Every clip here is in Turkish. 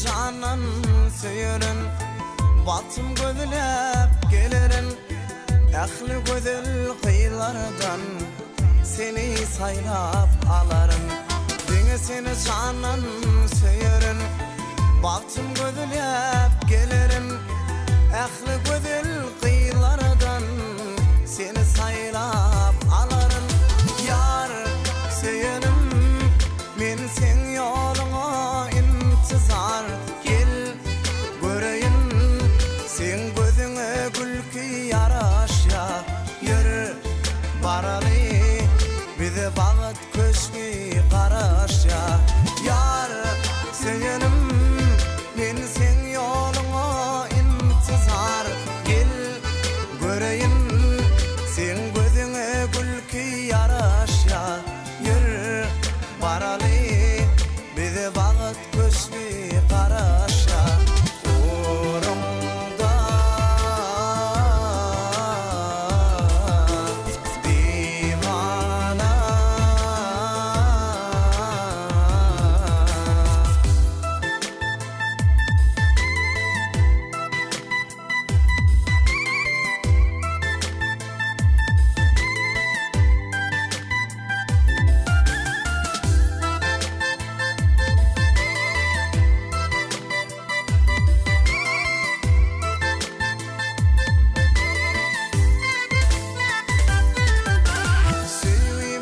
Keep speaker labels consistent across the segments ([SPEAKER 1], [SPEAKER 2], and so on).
[SPEAKER 1] canan söyürün, batım gözlep gelirin. Ehli gözül kıyılardan seni saylap alarım. Dini seni canan söyürün, batım gözlep gelirin. Ehli gözül kıyılardan seni saylap alarım. Yar söyürüm, men sen yoluna intizar. Gel göreyim sen gözüne gülki yaraşya. Yürü baralı bize bağıt köşkü karaşya. Yar söyürüm, men sen yoluna intizar. Gel göreyim sen gözüne gülki yaraşya. Yürü baralı bize bağıt köşkü karaşya. Uğrumda divana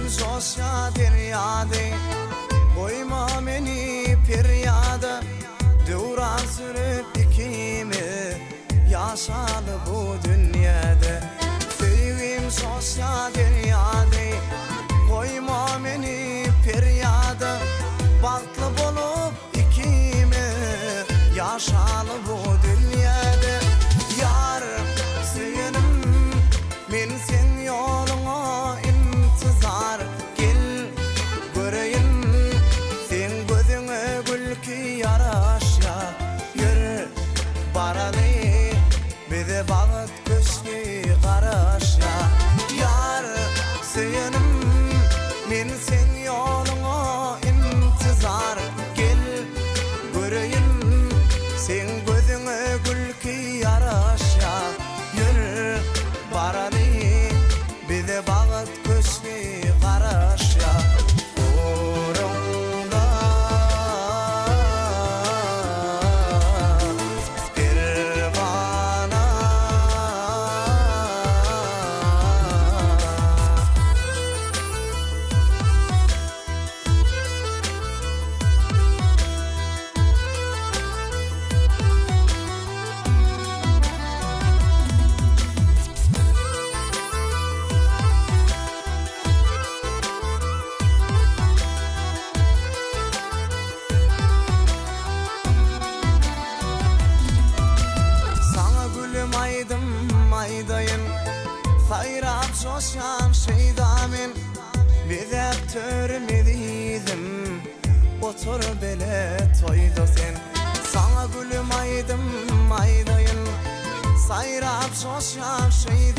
[SPEAKER 1] Sosya deryade koyma beni feryada. Devran sürüp ikimi yaşadı bu dünyada. Sevim sosya deryade koyma beni feryada. Baklı bulup ikimi yaşadı bu dünyada. Yar söyürüm, men sen yoluna intizar. Gel göreyim sen gözüne gülki yaraşya. Yürü baralı bize bağıt köşkü karaşya. Yar söyürüm, men sen yoluna intizar. Gel göreyim sen gözüne gülki yaraşya. Yürü baralı bize bağıt köşkü karaşya. Uğrumda dirvana aydayın, sayrap şoşan şeydamin. Bizep törmediydim, otur bele toydu sen. Sana gülüm aydım aydayın, sayrap şoşan şeydamin.